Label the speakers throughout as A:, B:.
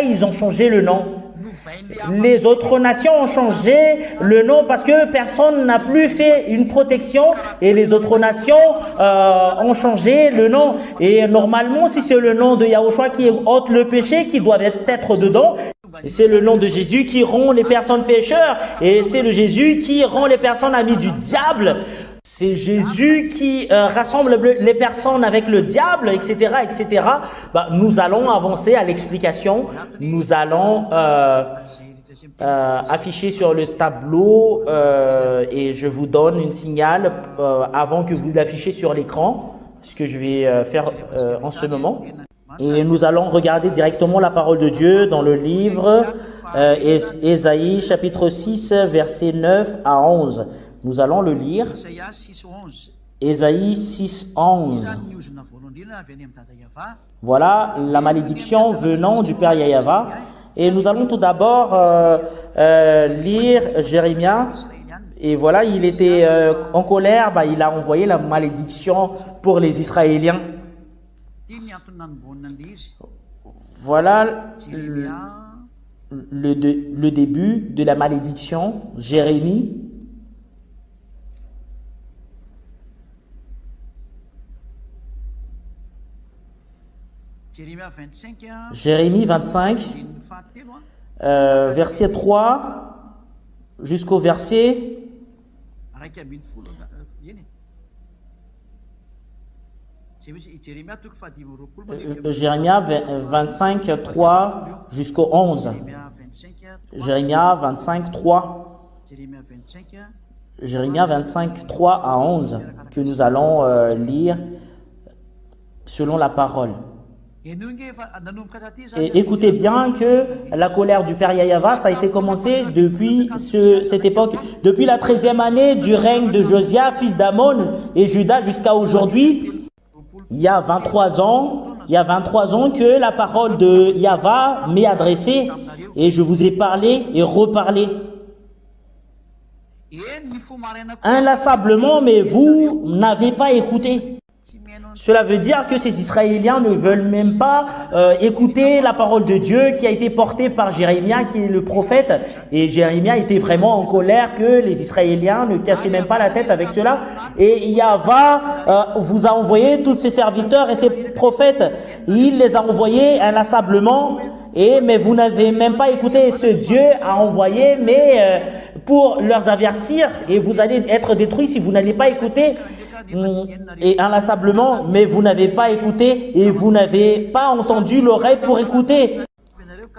A: ils ont changé le nom. Les autres nations ont changé le nom parce que personne n'a plus fait une protection et les autres nations ont changé le nom. Et normalement, si c'est le nom de Yahushua qui ôte le péché, qui doit être dedans, c'est le nom de Jésus qui rend les personnes pécheurs et c'est le Jésus qui rend les personnes amies du diable. C'est Jésus qui rassemble les personnes avec le diable, etc., etc. Nous allons avancer à l'explication. Nous allons afficher sur le tableau et je vous donne une signal avant que vous l'affichez sur l'écran, ce que je vais faire en ce moment. Et nous allons regarder directement la parole de Dieu dans le livre Ésaïe, chapitre 6, versets 9 à 11. Nous allons le lire. Ésaïe 6, 11. Voilà la malédiction venant du Père Yahava. Et nous allons tout d'abord lire Jérémie. Et voilà, il était en colère. Il a envoyé la malédiction pour les Israéliens. Voilà le début de la malédiction. Jérémie. Jérémie 25, verset 3 jusqu'au verset Jérémie 25, 3 jusqu'au 11. Jérémie 25, 3. Jérémie 25, 3 à 11 que nous allons lire selon la parole. Et écoutez bien que la colère du Père Yahava, ça a été commencé depuis cette époque, depuis la 13e année du règne de Josia, fils d'Amon et Juda jusqu'à aujourd'hui. Il y a 23 ans que la parole de Yahva m'est adressée et je vous ai parlé et reparlé. Inlassablement, mais vous n'avez pas écouté. Cela veut dire que ces Israéliens ne veulent même pas écouter la parole de Dieu qui a été portée par Jérémie, qui est le prophète. Et Jérémie était vraiment en colère que les Israéliens ne cassaient même pas la tête avec cela. Et Yahva vous a envoyé tous ses serviteurs et ses prophètes. Il les a envoyés inlassablement. Mais vous n'avez même pas écouté. Ce Dieu a envoyé, pour leur avertir. Et vous allez être détruits si vous n'allez pas écouter. Et inlassablement, mais vous n'avez pas écouté et vous n'avez pas entendu l'oreille pour écouter.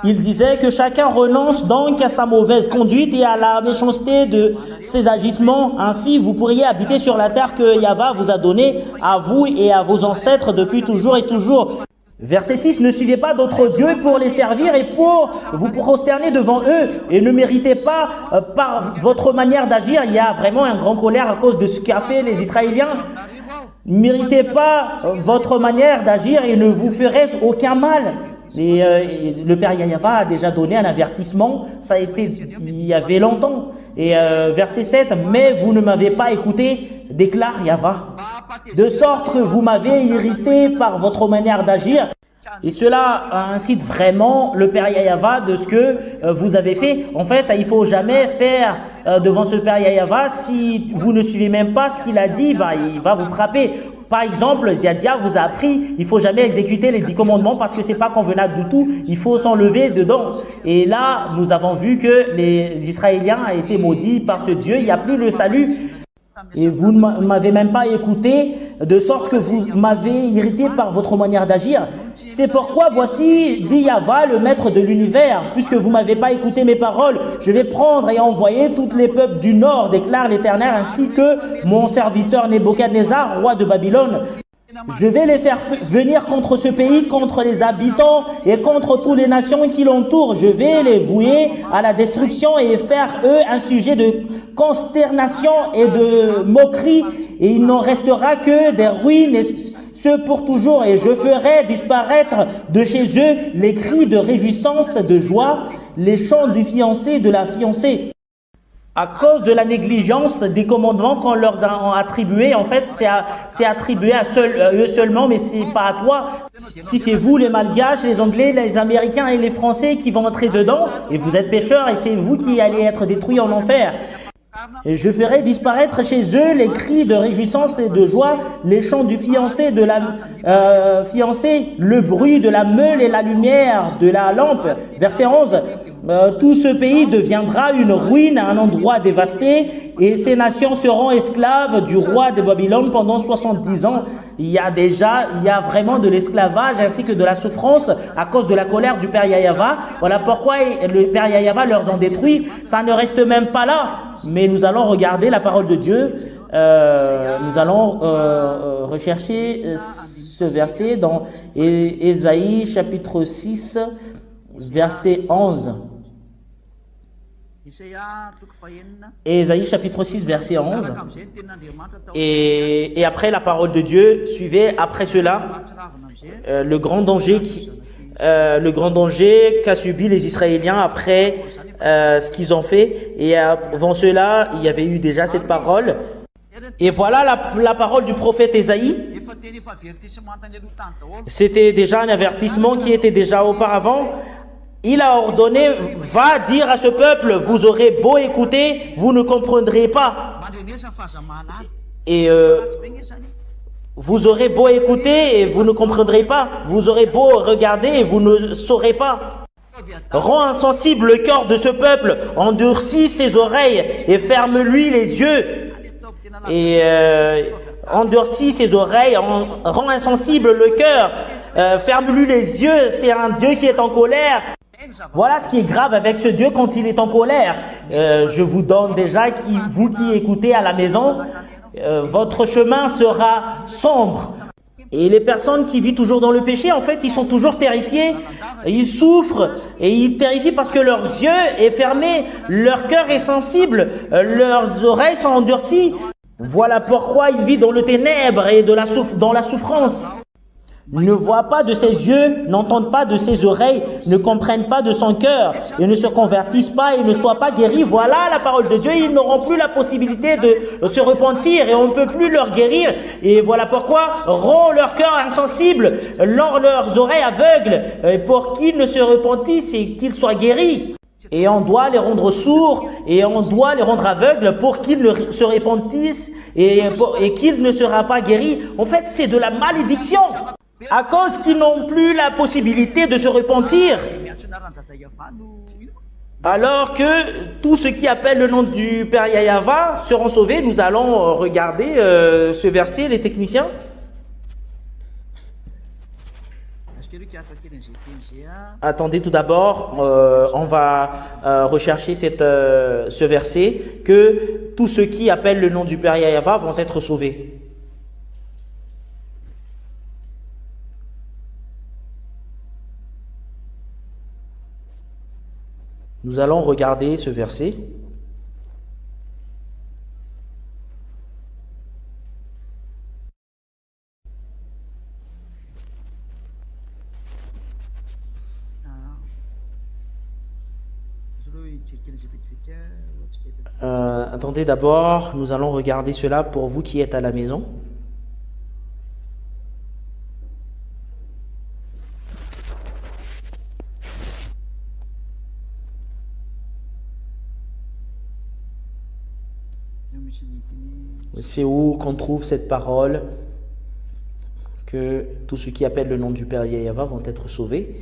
A: Il disait que chacun renonce donc à sa mauvaise conduite et à la méchanceté de ses agissements. Ainsi, vous pourriez habiter sur la terre que Yahva vous a donnée à vous et à vos ancêtres depuis toujours et toujours. Verset 6, ne suivez pas d'autres dieux pour les servir et pour vous prosterner devant eux et ne méritez pas par votre manière d'agir. Il y a vraiment un grand colère à cause de ce qu'a fait les Israéliens. Ne méritez pas votre manière d'agir et ne vous ferai-je aucun mal. Le Père Yahava a déjà donné un avertissement, ça a été il y avait longtemps. Et verset 7, mais vous ne m'avez pas écouté, déclare Yahva. De sorte que vous m'avez irrité par votre manière d'agir. Et cela incite vraiment le Père Yahava de ce que vous avez fait. En fait, il ne faut jamais faire devant ce Père Yahava. Si vous ne suivez même pas ce qu'il a dit, il va vous frapper. Par exemple, Ziadia vous a appris, il ne faut jamais exécuter les 10 commandements parce que ce n'est pas convenable du tout. Il faut s'enlever dedans. Et là, nous avons vu que les Israéliens ont été maudits par ce Dieu. Il n'y a plus le salut. Et vous ne m'avez même pas écouté, de sorte que vous m'avez irrité par votre manière d'agir. C'est pourquoi voici, dit Yahva, le maître de l'univers, puisque vous ne m'avez pas écouté mes paroles, je vais prendre et envoyer tous les peuples du nord, déclare l'Éternel, ainsi que mon serviteur Nebuchadnezzar, roi de Babylone. Je vais les faire venir contre ce pays, contre les habitants et contre toutes les nations qui l'entourent. Je vais les vouer à la destruction et faire eux un sujet de consternation et de moquerie. Et il n'en restera que des ruines, et ce pour toujours. Et je ferai disparaître de chez eux les cris de réjouissance, de joie, les chants du fiancé et de la fiancée. À cause de la négligence des commandements qu'on leur a attribués, en fait, c'est attribué à eux seulement, mais c'est pas à toi. Si c'est vous, les Malgaches, les Anglais, les Américains et les Français qui vont entrer dedans, et vous êtes pécheurs, et c'est vous qui allez être détruits en enfer. Et je ferai disparaître chez eux les cris de réjouissance et de joie, les chants du fiancé, de la fiancée, le bruit de la meule et la lumière de la lampe. Verset 11. Tout ce pays deviendra une ruine, un endroit dévasté, et ces nations seront esclaves du roi de Babylone pendant 70 ans. Il y a vraiment de l'esclavage ainsi que de la souffrance à cause de la colère du Père Yahweh. Voilà pourquoi le Père Yahweh leur en détruit. Ça ne reste même pas là. Mais nous allons regarder la parole de Dieu. Nous allons rechercher ce verset dans Ésaïe chapitre 6, verset 11. Ésaïe chapitre 6, verset 11. Et après la parole de Dieu, suivez après cela le grand danger qu'a subi les Israéliens après ce qu'ils ont fait. Et avant cela, il y avait eu déjà cette parole. Et voilà la parole du prophète Ésaïe. C'était déjà un avertissement qui était déjà auparavant. Il a ordonné, va dire à ce peuple, vous aurez beau écouter, vous ne comprendrez pas. Et vous aurez beau écouter et vous ne comprendrez pas. Vous aurez beau regarder et vous ne saurez pas. Rends insensible le cœur de ce peuple, endurcis ses oreilles et ferme-lui les yeux. Et endurcis ses oreilles, rend insensible le cœur, ferme-lui les yeux. C'est un Dieu qui est en colère. Voilà ce qui est grave avec ce Dieu quand il est en colère. Je vous donne déjà, vous qui écoutez à la maison, votre chemin sera sombre. Et les personnes qui vivent toujours dans le péché, en fait, ils sont toujours terrifiés, ils souffrent et ils terrifient parce que leurs yeux sont fermés, leur cœur est sensible, leurs oreilles sont endurcies. Voilà pourquoi ils vivent dans le ténèbre et dans la souffrance. Ne voient pas de ses yeux, n'entendent pas de ses oreilles, ne comprennent pas de son cœur, et ne se convertissent pas et ne soient pas guéris. Voilà la parole de Dieu. Ils n'auront plus la possibilité de se repentir et on ne peut plus leur guérir. Et voilà pourquoi rend leur cœur insensible, leurs oreilles aveugles, pour qu'ils ne se repentissent et qu'ils soient guéris. Et on doit les rendre sourds et on doit les rendre aveugles pour qu'ils ne se repentissent et qu'ils ne seront pas guéris. En fait, c'est de la malédiction. À cause qu'ils n'ont plus la possibilité de se repentir. Alors que tous ceux qui appellent le nom du Père Yahweh seront sauvés. Nous allons regarder ce verset, les techniciens. Attendez tout d'abord, on va rechercher ce verset, que tous ceux qui appellent le nom du Père Yahweh vont être sauvés. Nous allons regarder ce verset. Attendez d'abord, nous allons regarder cela pour vous qui êtes à la maison. C'est où qu'on trouve cette parole que tous ceux qui appellent le nom du Père Yahweh vont être sauvés.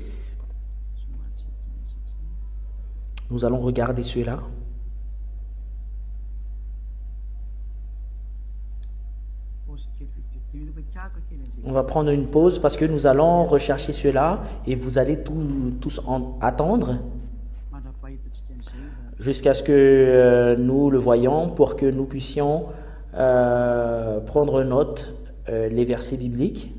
A: Nous allons regarder cela. On va prendre une pause parce que nous allons rechercher cela et vous allez tous attendre jusqu'à ce que nous le voyions pour que nous puissions prendre note les versets bibliques.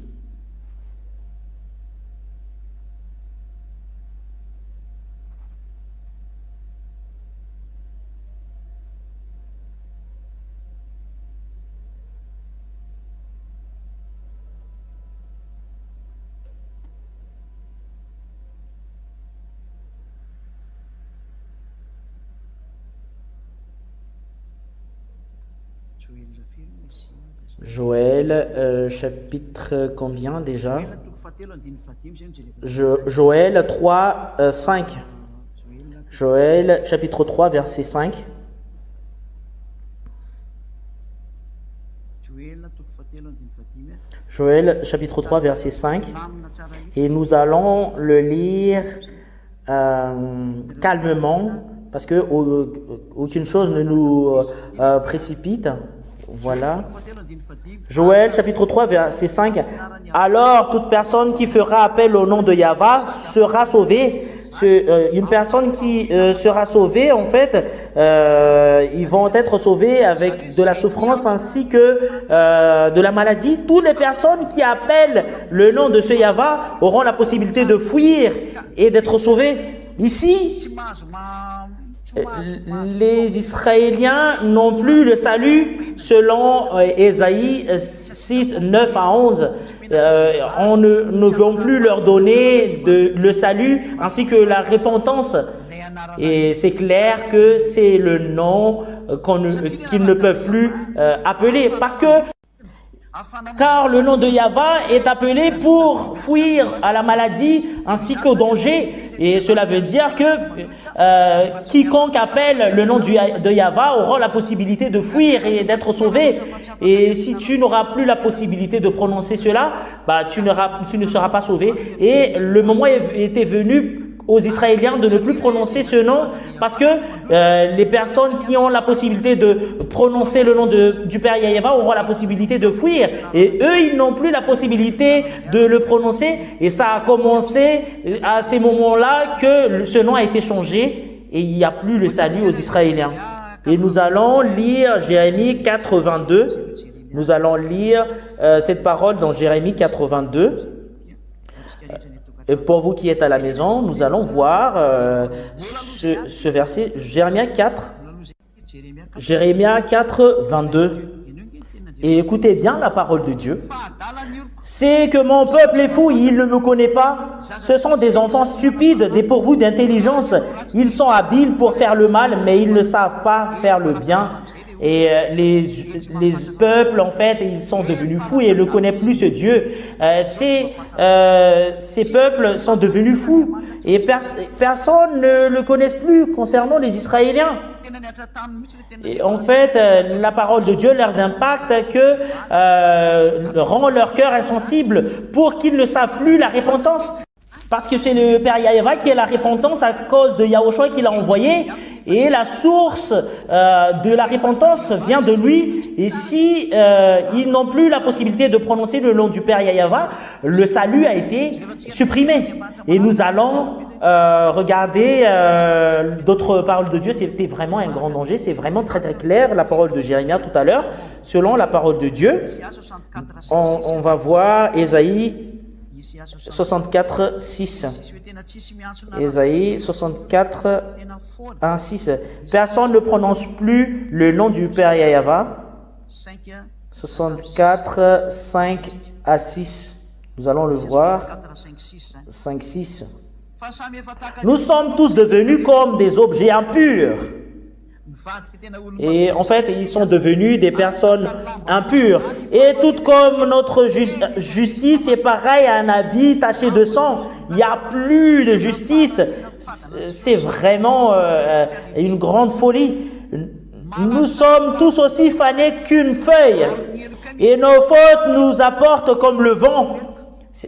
A: Joël, chapitre combien déjà? Joël 3, 5. Joël, chapitre 3, verset 5. Joël, chapitre 3, verset 5. Et nous allons le lire calmement, parce que aucune chose ne nous précipite. Voilà. Joël, chapitre 3, verset 5. Alors, toute personne qui fera appel au nom de Yahva sera sauvée. Une personne qui sera sauvée, en fait, ils vont être sauvés avec de la souffrance ainsi que de la maladie. Toutes les personnes qui appellent le nom de ce Yahva auront la possibilité de fuir et d'être sauvés. Ici, les Israéliens n'ont plus le salut selon Ésaïe 6, 9 à 11. On ne veut plus leur donner le salut ainsi que la repentance. Et c'est clair que c'est le nom qu'ils ne peuvent plus appeler. Car le nom de Yahva est appelé pour fuir à la maladie ainsi qu'au danger. Et cela veut dire que quiconque appelle le nom de Yahva aura la possibilité de fuir et d'être sauvé. Et si tu n'auras plus la possibilité de prononcer cela, tu ne seras pas sauvé. Et le moment était venu aux Israéliens de ne plus prononcer ce nom parce que les personnes qui ont la possibilité de prononcer le nom du Père Yahva auront la possibilité de fuir et eux ils n'ont plus la possibilité de le prononcer et ça a commencé à ces moments-là que ce nom a été changé et il n'y a plus le salut aux Israéliens. Et nous allons lire Jérémie 4, 22. Nous allons lire cette parole dans Jérémie 4, 22. Et pour vous qui êtes à la maison, nous allons voir ce verset, Jérémie 4, 22. Et écoutez bien la parole de Dieu. C'est que mon peuple est fou, il ne me connaît pas. Ce sont des enfants stupides, dépourvus d'intelligence. Ils sont habiles pour faire le mal, mais ils ne savent pas faire le bien. Et les peuples, en fait, ils sont devenus fous et ne connaissent plus ce Dieu. Ces peuples sont devenus fous et personne ne le connaît plus concernant les Israéliens. Et en fait, la parole de Dieu leur impacte rend leur cœur insensible pour qu'ils ne savent plus la repentance. Parce que c'est le Père Yahva qui est la repentance à cause de Yahushua qui l'a envoyé. Et la source de la repentance vient de lui. Et si ils n'ont plus la possibilité de prononcer le nom du Père Yahva, le salut a été supprimé. Et nous allons regarder d'autres paroles de Dieu. C'était vraiment un grand danger. C'est vraiment très très clair la parole de Jérémie tout à l'heure. Selon la parole de Dieu, on va voir Ésaïe 64, 6. Ésaïe 64, 1, 6. Personne ne prononce plus le nom du Père Yahva. 64, 5 à 6. Nous allons le voir. 5, 6. Nous sommes tous devenus comme des objets impurs. Et en fait, ils sont devenus des personnes impures. Et tout comme notre justice est pareil à un habit taché de sang, il n'y a plus de justice. C'est vraiment une grande folie. Nous sommes tous aussi fanés qu'une feuille. Et nos fautes nous apportent comme le vent.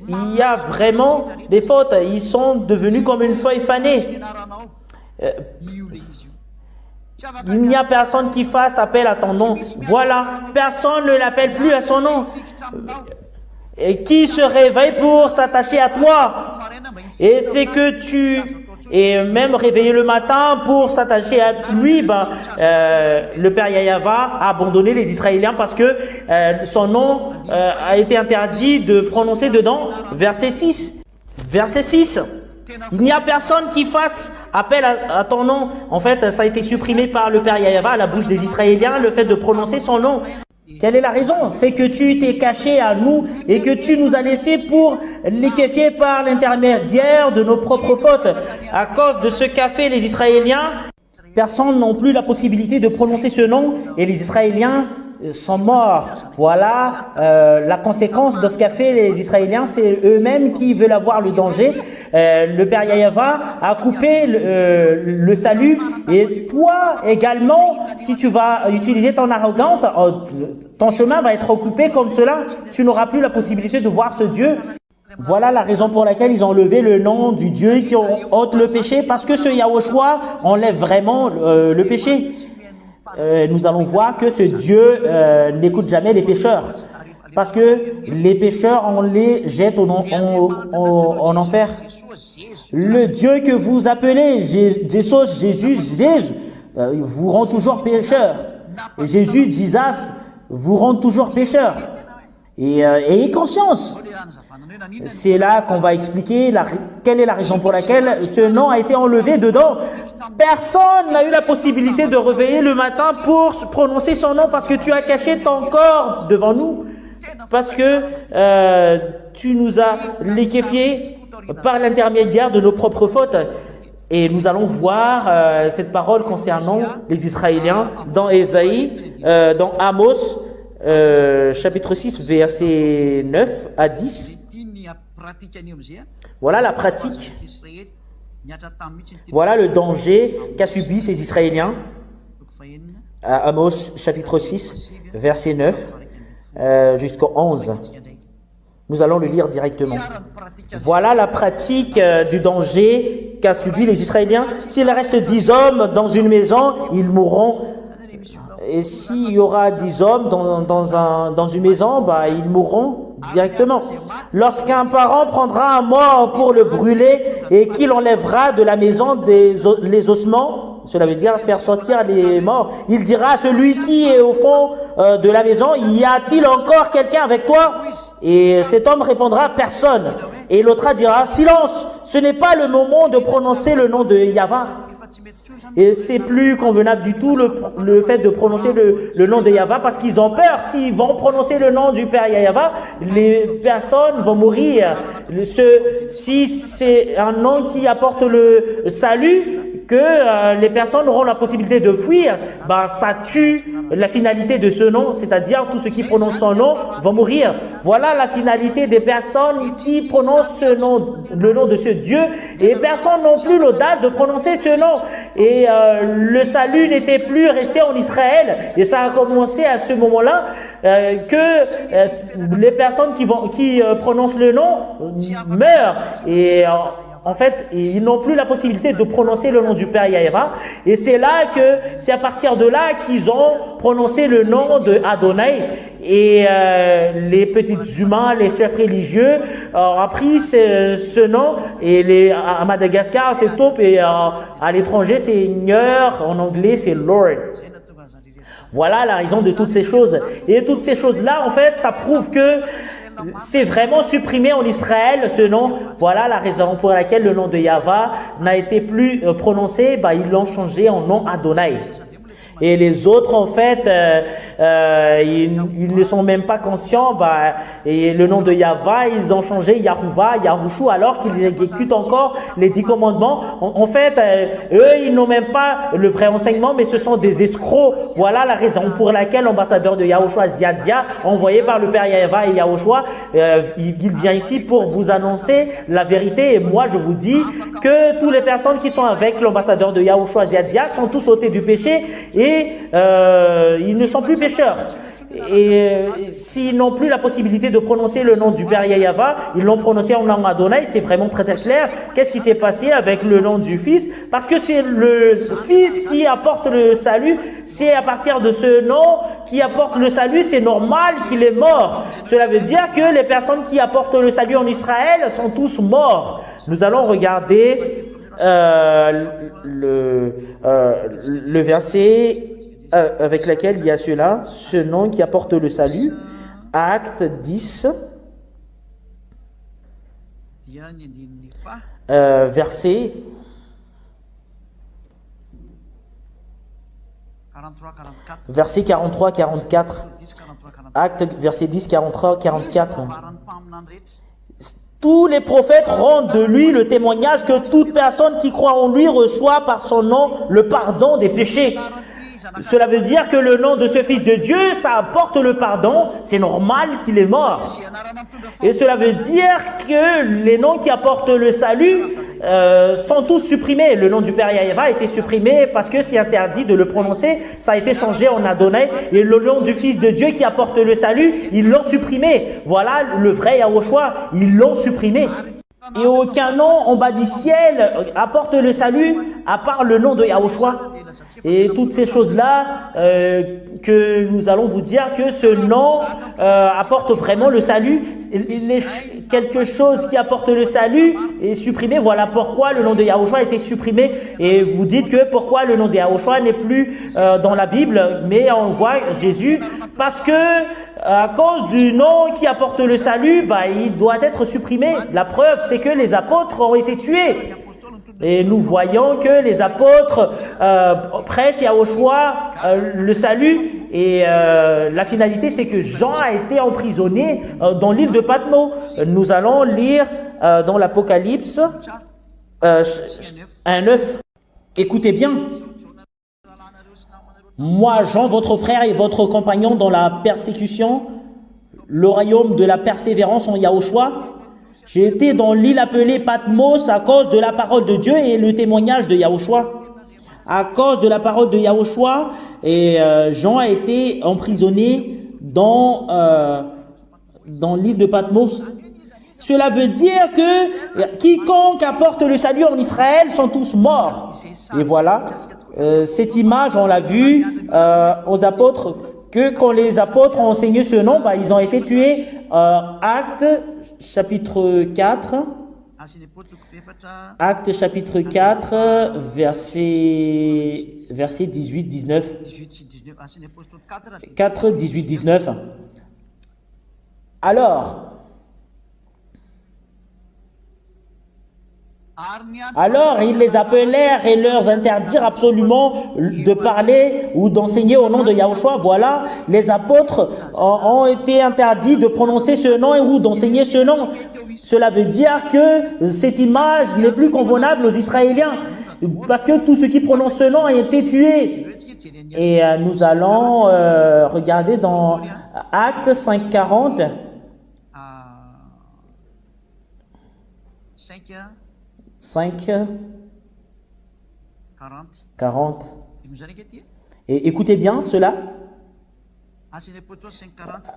A: Il y a vraiment des fautes. Ils sont devenus comme une feuille fanée. Il n'y a personne qui fasse appel à ton nom. Voilà, personne ne l'appelle plus à son nom. Et qui se réveille pour s'attacher à toi. Et c'est que et même réveillé le matin pour s'attacher à lui, le Père Yahva a abandonné les Israéliens parce que son nom a été interdit de prononcer dedans. Verset 6. Verset 6. Il n'y a personne qui fasse appel à ton nom. En fait, ça a été supprimé par le Père Yahva à la bouche des Israéliens, le fait de prononcer son nom. Quelle est la raison? C'est que tu t'es caché à nous et que tu nous as laissés pour liquéfier par l'intermédiaire de nos propres fautes. À cause de ce qu'a fait les Israéliens, personne n'a plus la possibilité de prononcer ce nom et les Israéliens sont morts. Voilà la conséquence de ce qu'a fait les Israéliens, c'est eux-mêmes qui veulent avoir le danger. Le Père Yahva a coupé le salut, et toi également, si tu vas utiliser ton arrogance, ton chemin va être occupé comme cela. Tu n'auras plus la possibilité de voir ce Dieu. Voilà la raison pour laquelle ils ont enlevé le nom du Dieu qui ôte le péché, parce que ce Yahushua enlève vraiment le péché. Nous allons voir que ce Dieu n'écoute jamais les pécheurs, parce que les pécheurs, on les jette en enfer. Le Dieu que vous appelez Jésus, vous rend toujours pécheur. Jésus, Jesus, vous rend toujours pécheur. Et ayez conscience. C'est là qu'on va expliquer quelle est la raison pour laquelle ce nom a été enlevé dedans. Personne n'a eu la possibilité de réveiller le matin pour prononcer son nom, parce que tu as caché ton corps devant nous, parce que tu nous as liquéfiés par l'intermédiaire de nos propres fautes. Et nous allons voir cette parole concernant les Israéliens dans Ésaïe, dans Amos, chapitre 6, versets 9 à 10. Voilà la pratique. Voilà le danger qu'a subi ces Israéliens. À Amos, chapitre 6, verset 9 jusqu'au 11. Nous allons le lire directement. Voilà la pratique du danger qu'a subi les Israéliens. S'il reste 10 hommes dans une maison, ils mourront. Et s'il y aura 10 hommes dans une maison, ils mourront directement. Lorsqu'un parent prendra un mort pour le brûler et qu'il enlèvera de la maison les ossements, cela veut dire faire sortir les morts, il dira à celui qui est au fond de la maison, y a-t-il encore quelqu'un avec toi? Et cet homme répondra, personne. Et l'autre dira, silence, ce n'est pas le moment de prononcer le nom de Yahva. Et c'est plus convenable du tout le fait de prononcer le nom de Yahva, parce qu'ils ont peur. S'ils vont prononcer le nom du Père Yahva, les personnes vont mourir. Si c'est un nom qui apporte le salut, que les personnes auront la possibilité de fuir, ça tue la finalité de ce nom, c'est-à-dire tous ceux qui prononcent son nom vont mourir. Voilà la finalité des personnes qui prononcent le nom de ce Dieu, et personne n'ont plus l'audace de prononcer ce nom. Et le salut n'était plus resté en Israël, et ça a commencé à ce moment-là que les personnes qui prononcent le nom meurent. Et en fait, ils n'ont plus la possibilité de prononcer le nom du Père Yahva. Et c'est à partir de là qu'ils ont prononcé le nom de Adonai. Et les petits humains, les chefs religieux ont appris ce nom. Et à Madagascar, c'est top. Et à l'étranger, c'est Seigneur. En anglais, c'est Lord. Voilà la raison de toutes ces choses. Et toutes ces choses-là, en fait, ça prouve que c'est vraiment supprimé en Israël ce nom. Voilà la raison pour laquelle le nom de Yahva n'a été plus prononcé. Ils l'ont changé en nom Adonai. Et les autres, en fait, ils ne sont même pas conscients. Et le nom de Yahva, ils ont changé Yahuva, Yahushu, alors qu'ils exécutent encore les 10 commandements. En fait, eux, ils n'ont même pas le vrai enseignement, mais ce sont des escrocs. Voilà la raison pour laquelle l'ambassadeur de Yahushua, Ziadia, envoyé par le Père Yahva et Yahushua, il vient ici pour vous annoncer la vérité. Et moi, je vous dis que toutes les personnes qui sont avec l'ambassadeur de Yahushua, Ziadia, sont tous ôtés du péché. Et ils ne sont plus pécheurs. Et s'ils n'ont plus la possibilité de prononcer le nom du Père Yahva, ils l'ont prononcé en nom Adonai. C'est vraiment très très clair. Qu'est-ce qui s'est passé avec le nom du Fils? Parce que c'est le Fils qui apporte le salut. C'est à partir de ce nom qui apporte le salut. C'est normal qu'il est mort. Cela veut dire que les personnes qui apportent le salut en Israël sont tous morts. Nous allons regarder le verset avec lequel il y a ce nom qui apporte le salut. Acte 10, verset 43-44. Acte, verset 10, 43-44. Tous les prophètes rendent de lui le témoignage que toute personne qui croit en lui reçoit par son nom le pardon des péchés. Cela veut dire que le nom de ce Fils de Dieu, ça apporte le pardon. C'est normal qu'il est mort. Et cela veut dire que les noms qui apportent le salut sont tous supprimés. Le nom du Père Yahvé a été supprimé parce que c'est interdit de le prononcer. Ça a été changé en Adonai. Et le nom du Fils de Dieu qui apporte le salut, ils l'ont supprimé. Voilà le vrai Yahushua. Ils l'ont supprimé. Et aucun nom en bas du ciel apporte le salut à part le nom de Yahushua. Et toutes ces choses-là que nous allons vous dire que ce nom apporte vraiment le salut. Quelque chose qui apporte le salut est supprimé. Voilà pourquoi le nom de Yahushua a été supprimé. Et vous dites que pourquoi le nom de Yahushua n'est plus dans la Bible, mais on voit Jésus parce que à cause du nom qui apporte le salut, il doit être supprimé. La preuve, c'est que les apôtres ont été tués. Et nous voyons que les apôtres prêchent Yahushua le salut. Et la finalité, c'est que Jean a été emprisonné dans l'île de Patmos. Nous allons lire dans l'Apocalypse 1:9. Écoutez bien. Moi, Jean, votre frère et votre compagnon dans la persécution, le royaume de la persévérance en Yahushua, j'ai été dans l'île appelée Patmos à cause de la parole de Dieu et le témoignage de Yahushua. À cause de la parole de Yahushua, et Jean a été emprisonné dans l'île de Patmos. Cela veut dire que quiconque apporte le salut en Israël sont tous morts. Et voilà, cette image, on l'a vue aux apôtres, que quand les apôtres ont enseigné ce nom, ils ont été tués. Actes chapitre 4. Actes chapitre 4, verset 18-19. 4, 18-19. Alors, ils les appelèrent et leur interdirent absolument de parler ou d'enseigner au nom de Yahushua. Voilà, les apôtres ont été interdits de prononcer ce nom ou d'enseigner ce nom. Cela veut dire que cette image n'est plus convenable aux Israéliens parce que tous ceux qui prononcent ce nom ont été tués. Et nous allons regarder dans Actes 5:40. 40. Et écoutez bien cela.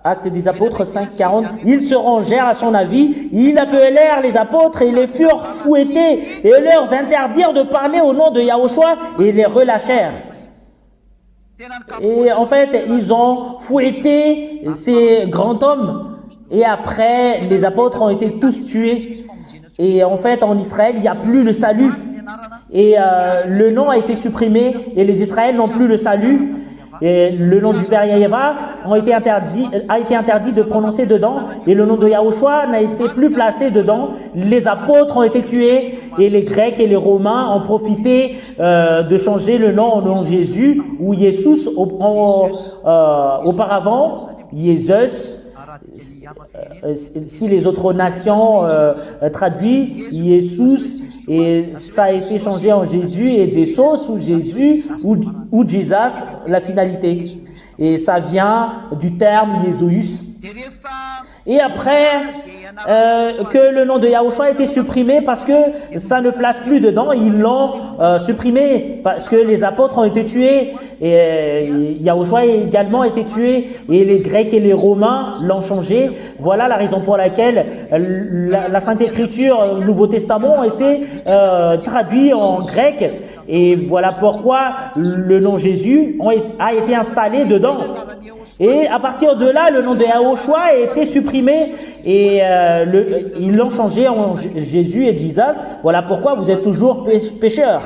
A: Actes des apôtres 5:40. Ils se rangèrent à son avis, ils appelèrent les apôtres et les furent fouettés et leur interdirent de parler au nom de Yahushua et les relâchèrent. Et en fait, ils ont fouetté ces grands hommes et après, les apôtres ont été tous tués. Et en fait, en Israël, il n'y a plus le salut. Et le nom a été supprimé et les Israéliens n'ont plus le salut. Et le nom du Père Yahvé a été interdit de prononcer dedans. Et le nom de Yahushua n'a été plus placé dedans. Les apôtres ont été tués et les Grecs et les Romains ont profité de changer le nom au nom de Jésus ou Jésus auparavant, Jésus. Si les autres nations traduisent Jésus, et ça a été changé en Jésus et Jesus ou Jésus ou Jesus, la finalité. Et ça vient du terme Jésus. Et après que le nom de Yahushua a été supprimé parce que ça ne place plus dedans, ils l'ont supprimé parce que les apôtres ont été tués et Yahushua a également été tué et les Grecs et les Romains l'ont changé. Voilà la raison pour laquelle la Sainte Écriture, le Nouveau Testament ont été traduits en grec et voilà pourquoi le nom Jésus a été installé dedans. Et à partir de là, le nom de Yahushua a été supprimé et ils l'ont changé en Jésus et Jesus. Voilà pourquoi vous êtes toujours pécheurs.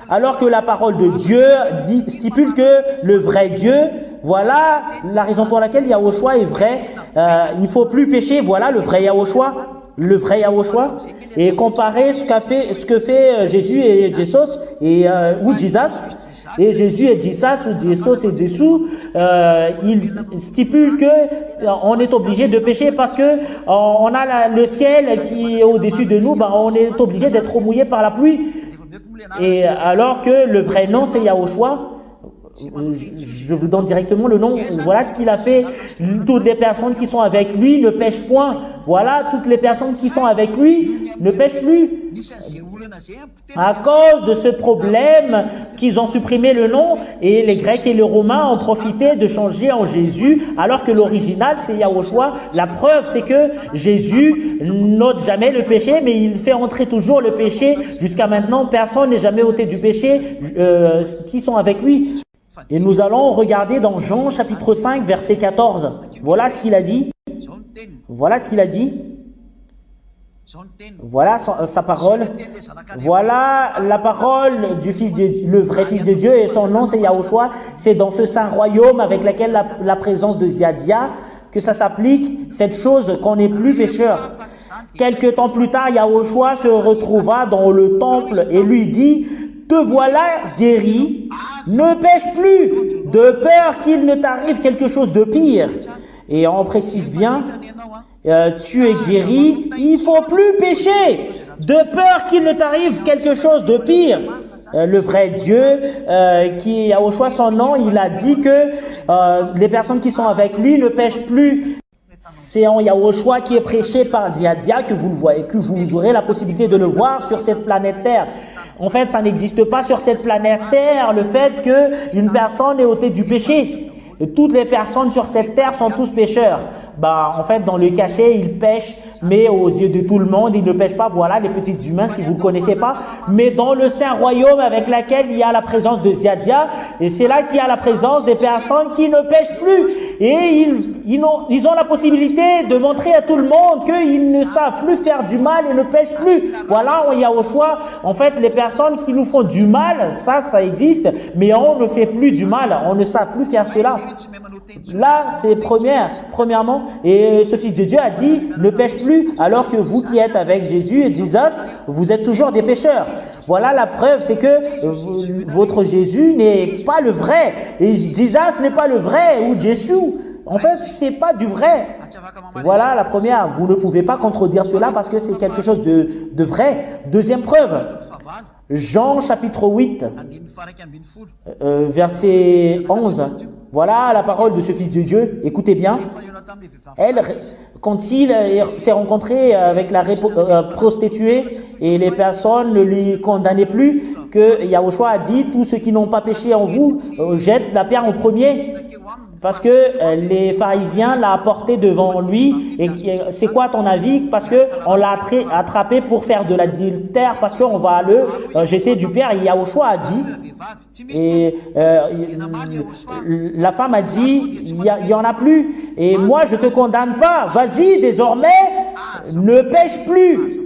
A: Alors que la parole de Dieu stipule que le vrai Dieu, voilà la raison pour laquelle Yahushua est vrai. Il ne faut plus pécher, voilà le vrai Yahushua. Le vrai Yahushua. Et comparer ce que fait Jésus et Jesus ou Jesus. Et Jésus et Jesus ou Jesus et Jésus, il stipule que on est obligé de pécher parce que on a le ciel qui est au-dessus de nous, on est obligé d'être mouillé par la pluie. Et alors que le vrai nom c'est Yahushua, je vous donne directement le nom. Voilà ce qu'il a fait. Toutes les personnes qui sont avec lui ne pêchent point. Voilà, toutes les personnes qui sont avec lui ne pêchent plus. À cause de ce problème qu'ils ont supprimé le nom et les Grecs et les Romains ont profité de changer en Jésus alors que l'original c'est Yahushua. La preuve c'est que Jésus n'ôte jamais le péché mais il fait entrer toujours le péché. Jusqu'à maintenant personne n'est jamais ôté du péché qui sont avec lui. Et nous allons regarder dans Jean chapitre 5 verset 14. Voilà ce qu'il a dit. Voilà ce qu'il a dit. Voilà sa parole. Voilà la parole du Fils de Dieu, le vrai Fils de Dieu, et son nom c'est Yahushua. C'est dans ce saint royaume avec laquelle la présence de Ziadia que ça s'applique, cette chose qu'on n'est plus pécheur. Quelque temps plus tard, Yahushua se retrouva dans le temple et lui dit: te voilà guéri, ne pêche plus, de peur qu'il ne t'arrive quelque chose de pire. Et on précise bien, tu es guéri, il ne faut plus pécher, de peur qu'il ne t'arrive quelque chose de pire. Le vrai Dieu, qui est Yahushua son nom, il a dit que les personnes qui sont avec lui ne pêchent plus. C'est en Yahushua qui est prêché par Ziadia que vous le voyez, que vous aurez la possibilité de le voir sur cette planète Terre. En fait, ça n'existe pas sur cette planète Terre, le fait qu'une personne est ôtée du péché. Et toutes les personnes sur cette terre sont tous pécheurs. En fait, dans le cachet, ils pêchent, mais aux yeux de tout le monde, ils ne pêchent pas. Voilà, les petits humains, si vous ne connaissez pas. Mais dans le saint royaume avec laquelle il y a la présence de Ziadia, et c'est là qu'il y a la présence des personnes qui ne pêchent plus. Et ils ont la possibilité de montrer à tout le monde qu'ils ne savent plus faire du mal et ne pêchent plus. Voilà, il y a au choix. En fait, les personnes qui nous font du mal, ça existe, mais on ne fait plus du mal. On ne sait plus faire cela. Là, c'est premièrement, et ce Fils de Dieu a dit, ne pêche plus, alors que vous qui êtes avec Jésus et Jesus, vous êtes toujours des pécheurs. Voilà la preuve, c'est que votre Jésus n'est pas le vrai, et Jesus n'est pas le vrai, ou Jésus. En fait, c'est pas du vrai. Voilà la première, vous ne pouvez pas contredire cela parce que c'est quelque chose de vrai. Deuxième preuve, Jean chapitre 8, verset 11. Voilà la parole de ce Fils de Dieu. Écoutez bien. Quand il s'est rencontré avec la prostituée et les personnes ne lui condamnaient plus, que Yahushua a dit, tous ceux qui n'ont pas péché en vous, jettent la pierre en premier. Parce que les pharisiens l'ont apporté devant lui. Et c'est quoi ton avis? Parce qu'on l'a attrapé pour faire de l'adultère, parce qu'on va le jeter du pierre. Et Yahushua a dit, et la femme a dit, il n'y en a plus. Et moi, je ne te condamne pas. Vas-y, désormais, ne pêche plus.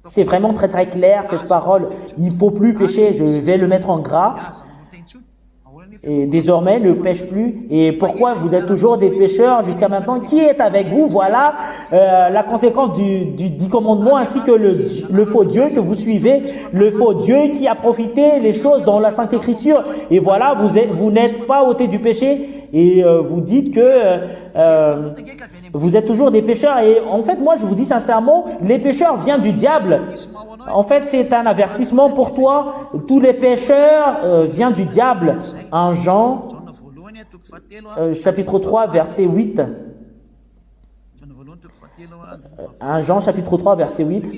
A: C'est vraiment très très clair cette parole. Il ne faut plus pécher. Je vais le mettre en gras. Et désormais, ne pêche plus. Et pourquoi vous êtes toujours des pécheurs jusqu'à maintenant? Qui est avec vous? Voilà la conséquence du commandement, ainsi que le faux Dieu que vous suivez, le faux Dieu qui a profité les choses dans la Sainte Écriture. Et voilà, vous n'êtes pas ôté du péché et vous dites que vous êtes toujours des pécheurs. Et en fait, moi, je vous dis sincèrement, les pécheurs viennent du diable. En fait, c'est un avertissement pour toi. Tous les pécheurs viennent du diable. En Jean, chapitre 3, verset 8. 1 Jean, chapitre 3, verset 8.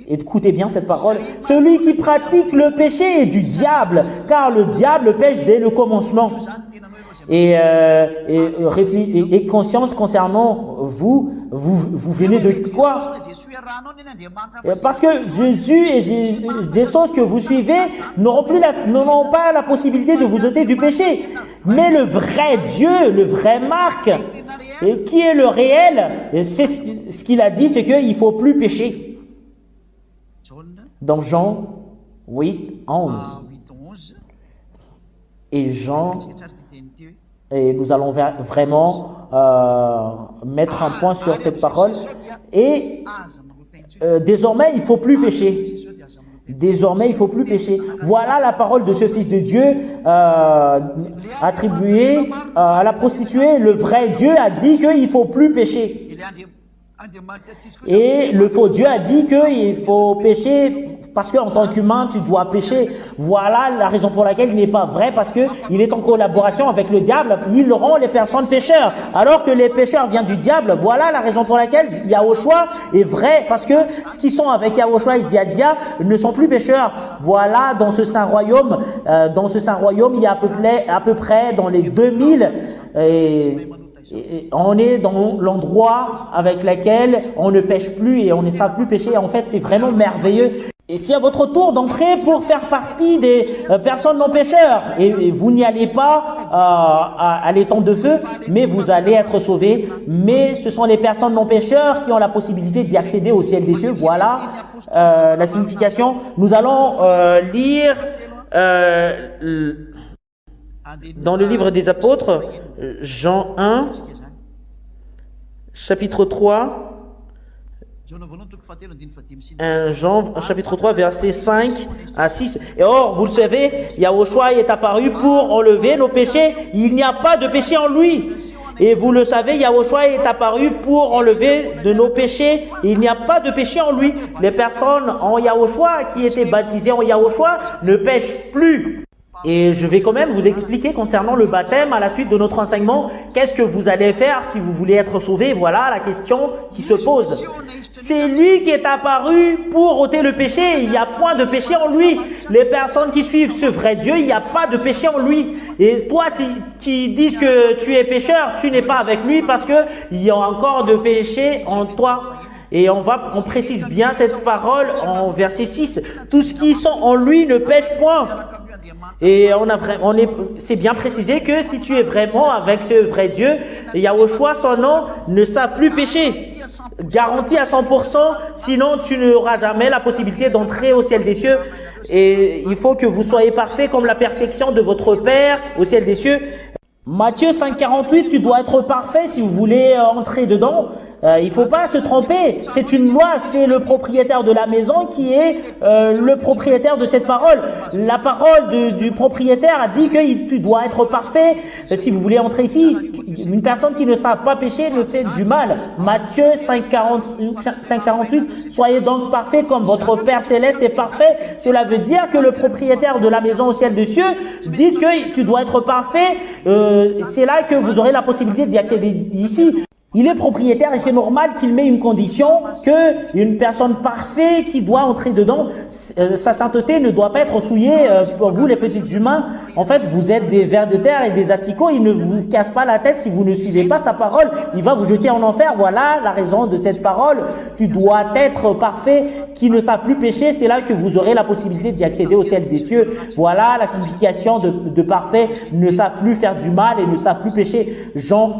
A: Écoutez bien cette parole. Celui qui pratique le péché est du diable, car le diable pêche dès le commencement. Et conscience concernant vous venez de quoi? Parce que Jésus et des choses que vous suivez n'auront pas la possibilité de vous ôter du péché. Mais le vrai Dieu, le vrai Marc, qui est le réel, c'est ce qu'il a dit, c'est qu'il ne faut plus pécher. Dans Jean 8, 11. Et Jean... Et nous allons vraiment mettre un point sur cette parole. Et désormais, il ne faut plus pécher. Désormais, il ne faut plus pécher. Voilà la parole de ce Fils de Dieu attribuée à la prostituée. Le vrai Dieu a dit qu'il ne faut plus pécher. Et le faux Dieu a dit qu'il faut pécher parce qu'en tant qu'humain, tu dois pécher. Voilà la raison pour laquelle il n'est pas vrai, parce qu'il est en collaboration avec le diable. Il rend les personnes pécheurs, alors que les pécheurs viennent du diable. Voilà la raison pour laquelle Yahushua est vrai, parce que ceux qui sont avec Yahushua et Ziadia ne sont plus pécheurs. Voilà, dans ce saint royaume, il y a à peu près dans les 2000 et on est dans l'endroit avec lequel on ne pêche plus et on ne sait plus pêcher. En fait, c'est vraiment merveilleux. Et c'est à votre tour d'entrer pour faire partie des personnes non pécheurs. Et vous n'y allez pas à l'étang de feu, mais vous allez être sauvés. Mais ce sont les personnes non pécheurs qui ont la possibilité d'y accéder au ciel des cieux. Voilà la signification. Nous allons lire dans le livre des apôtres, Jean 1, chapitre 3, Jean chapitre 3, versets 5 à 6. Et or, vous le savez, Yahushua est apparu pour enlever nos péchés. Il n'y a pas de péché en lui. Et vous le savez, Yahushua est apparu pour enlever de nos péchés. Il n'y a pas de péché en lui. Les personnes en Yahushua qui étaient baptisées en Yahushua ne pêchent plus. Et je vais quand même vous expliquer concernant le baptême à la suite de notre enseignement. Qu'est-ce que vous allez faire si vous voulez être sauvé? Voilà la question qui se pose. C'est lui qui est apparu pour ôter le péché. Il n'y a point de péché en lui. Les personnes qui suivent ce vrai Dieu, il n'y a pas de péché en lui. Et toi qui dis que tu es pécheur, tu n'es pas avec lui parce qu'il y a encore de péché en toi. Et on précise bien cette parole en verset 6. Tous ceux qui sont en lui ne pêchent point. Et c'est bien précisé que si tu es vraiment avec ce vrai Dieu, Yahushua, son nom, ne savent plus pécher. Garanti à 100%, sinon tu n'auras jamais la possibilité d'entrer au ciel des cieux. Et il faut que vous soyez parfaits comme la perfection de votre Père au ciel des cieux. Matthieu 5,48, tu dois être parfait si vous voulez entrer dedans. Il faut pas se tromper. C'est une loi, c'est le propriétaire de la maison qui est le propriétaire de cette parole. La parole du propriétaire a dit que tu dois être parfait. Si vous voulez entrer ici, une personne qui ne sait pas pécher ne fait du mal. Matthieu 5,48, soyez donc parfaits comme votre Père Céleste est parfait. Cela veut dire que le propriétaire de la maison au ciel des cieux dit que tu dois être parfait. C'est là que vous aurez la possibilité d'y accéder ici. Il est propriétaire et c'est normal qu'il met une condition qu'une personne parfaite qui doit entrer dedans, sa sainteté ne doit pas être souillée. Pour vous les petits humains, en fait vous êtes des vers de terre et des asticots, il ne vous casse pas la tête si vous ne suivez pas sa parole, il va vous jeter en enfer. Voilà la raison de cette parole, tu dois être parfait, qui ne savent plus pécher, c'est là que vous aurez la possibilité d'y accéder au ciel des cieux. Voilà la signification de parfait, ne savent plus faire du mal et ne savent plus pécher. Jean,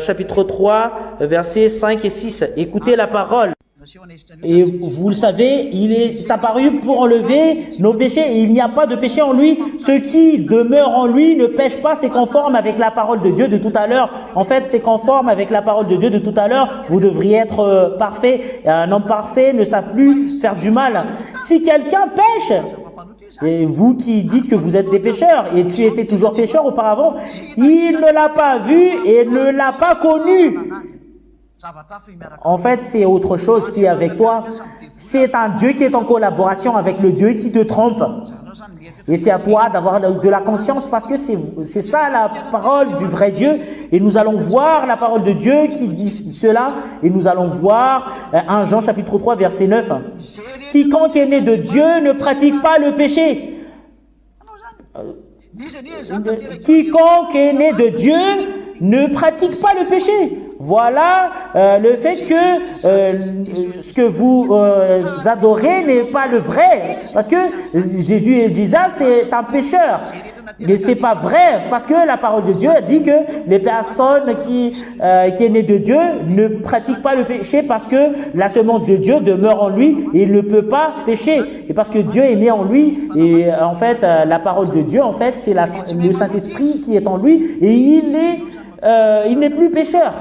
A: chapitre 3, versets 5 et 6. Écoutez la parole. Et vous le savez, il est apparu pour enlever nos péchés et il n'y a pas de péché en lui. Ceux qui demeurent en lui ne pêchent pas, c'est conforme avec la parole de Dieu de tout à l'heure. En fait, c'est conforme avec la parole de Dieu de tout à l'heure. Vous devriez être parfait. Un homme parfait ne savent plus faire du mal. Si quelqu'un pêche, et vous qui dites que vous êtes des pécheurs et tu étais toujours pécheur auparavant, il ne l'a pas vu et ne l'a pas connu. En fait, c'est autre chose qui est avec toi. C'est un Dieu qui est en collaboration avec le Dieu qui te trompe. Et c'est à toi d'avoir de la conscience parce que c'est ça la parole du vrai Dieu. Et nous allons voir la parole de Dieu qui dit cela. Et nous allons voir 1 Jean chapitre 3 verset 9. Quiconque est né de Dieu ne pratique pas le péché. Quiconque est né de Dieu ne pratique pas le péché. Voilà le fait que ce que vous adorez n'est pas le vrai. Parce que Jésus disait c'est un pécheur. Mais c'est pas vrai parce que la parole de Dieu a dit que les personnes qui est né de Dieu ne pratiquent pas le péché parce que la semence de Dieu demeure en lui et il ne peut pas pécher. Et parce que Dieu est né en lui et en fait la parole de Dieu en fait c'est le Saint-Esprit qui est en lui et il n'est plus pécheur.